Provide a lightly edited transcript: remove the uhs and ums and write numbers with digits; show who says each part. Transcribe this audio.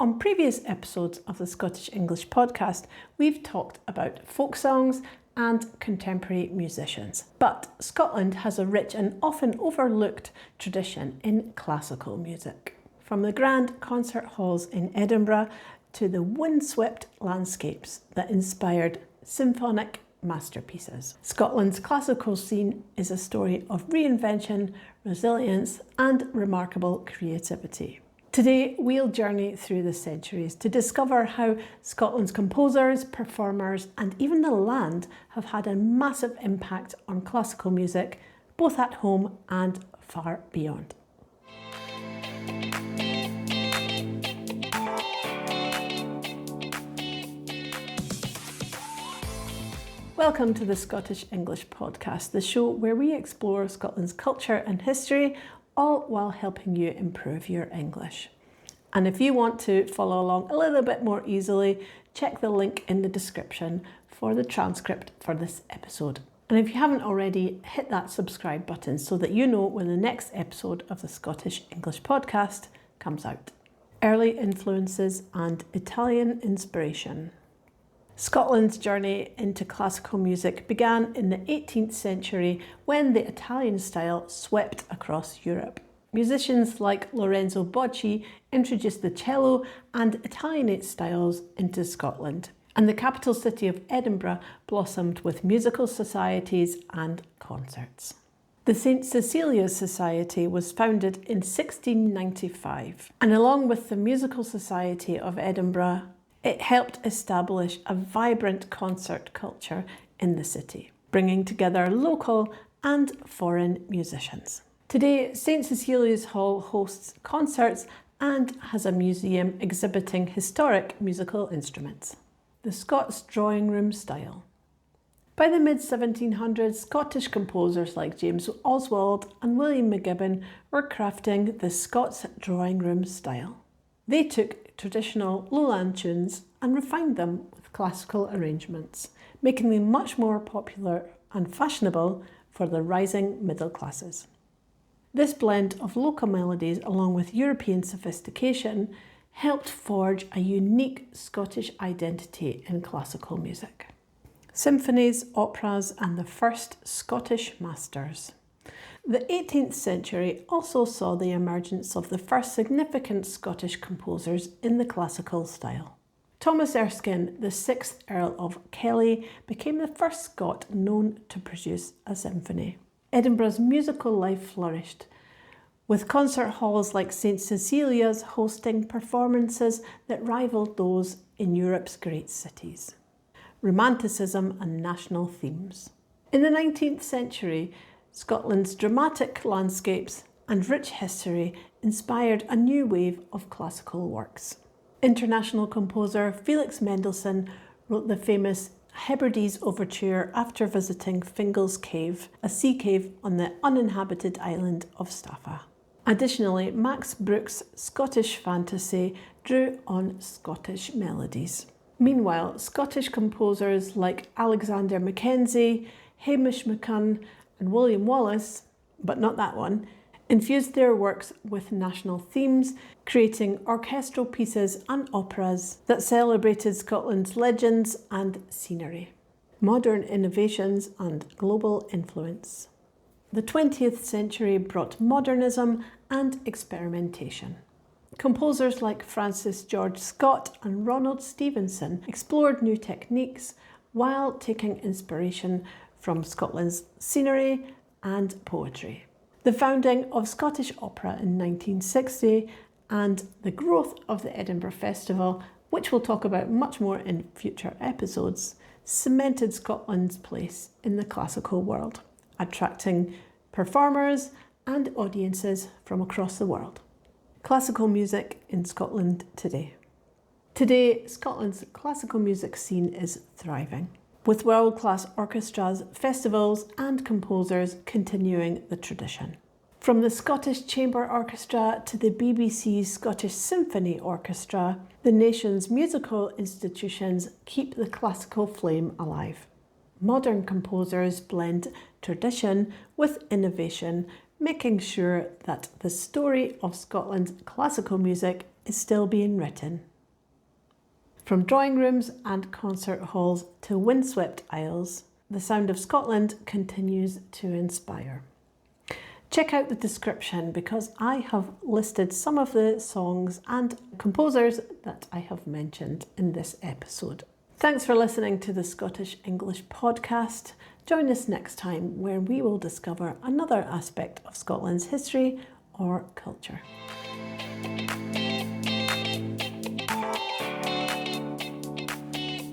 Speaker 1: On previous episodes of the Scottish English podcast, we've talked about folk songs and contemporary musicians. But Scotland has a rich and often overlooked tradition in classical music. From the grand concert halls in Edinburgh to the windswept landscapes that inspired symphonic masterpieces. Scotland's classical scene is a story of reinvention, resilience, and remarkable creativity. Today, we'll journey through the centuries to discover how Scotland's composers, performers, and even the land have had a massive impact on classical music, both at home and far beyond. Welcome to the Scottish English podcast, the show where we explore Scotland's culture and history, all while helping you improve your English. And if you want to follow along a little bit more easily, check the link in the description for the transcript for this episode. And if you haven't already, hit that subscribe button so that you know when the next episode of the Scottish English podcast comes out. Early influences and Italian inspiration. Scotland's journey into classical music began in the 18th century when the Italian style swept across Europe. Musicians like Lorenzo Bocci introduced the cello and Italianate styles into Scotland, and the capital city of Edinburgh blossomed with musical societies and concerts. The St. Cecilia's Society was founded in 1695, and along with the Musical Society of Edinburgh, it helped establish a vibrant concert culture in the city, bringing together local and foreign musicians. Today, St. Cecilia's Hall hosts concerts and has a museum exhibiting historic musical instruments. The Scots drawing room style. By the mid-1700s, Scottish composers like James Oswald and William McGibbon were crafting the Scots drawing room style. They took traditional lowland tunes and refined them with classical arrangements, making them much more popular and fashionable for the rising middle classes. This blend of local melodies along with European sophistication helped forge a unique Scottish identity in classical music. Symphonies, operas, and the first Scottish masters. The 18th century also saw the emergence of the first significant Scottish composers in the classical style. Thomas Erskine, the 6th Earl of Kelly, became the first Scot known to produce a symphony. Edinburgh's musical life flourished, with concert halls like St. Cecilia's hosting performances that rivaled those in Europe's great cities. Romanticism and national themes. In the 19th century, Scotland's dramatic landscapes and rich history inspired a new wave of classical works. International composer Felix Mendelssohn wrote the famous Hebrides Overture after visiting Fingal's Cave, a sea cave on the uninhabited island of Staffa. Additionally, Max Bruch's Scottish fantasy drew on Scottish melodies. Meanwhile, Scottish composers like Alexander Mackenzie, Hamish MacCunn, and William Wallace, but not that one, infused their works with national themes, creating orchestral pieces and operas that celebrated Scotland's legends and scenery. Modern innovations and global influence. The 20th century brought modernism and experimentation. Composers like Francis George Scott and Ronald Stevenson explored new techniques while taking inspiration from Scotland's scenery and poetry. The founding of Scottish Opera in 1960 and the growth of the Edinburgh Festival, which we'll talk about much more in future episodes, cemented Scotland's place in the classical world, attracting performers and audiences from across the world. Classical music in Scotland today. Today, Scotland's classical music scene is thriving, with world-class orchestras, festivals and composers continuing the tradition. From the Scottish Chamber Orchestra to the BBC's Scottish Symphony Orchestra, the nation's musical institutions keep the classical flame alive. Modern composers blend tradition with innovation, making sure that the story of Scotland's classical music is still being written. From drawing rooms and concert halls to windswept aisles, the sound of Scotland continues to inspire. Check out the description because I have listed some of the songs and composers that I have mentioned in this episode. Thanks for listening to the Scottish English podcast. Join us next time where we will discover another aspect of Scotland's history or culture.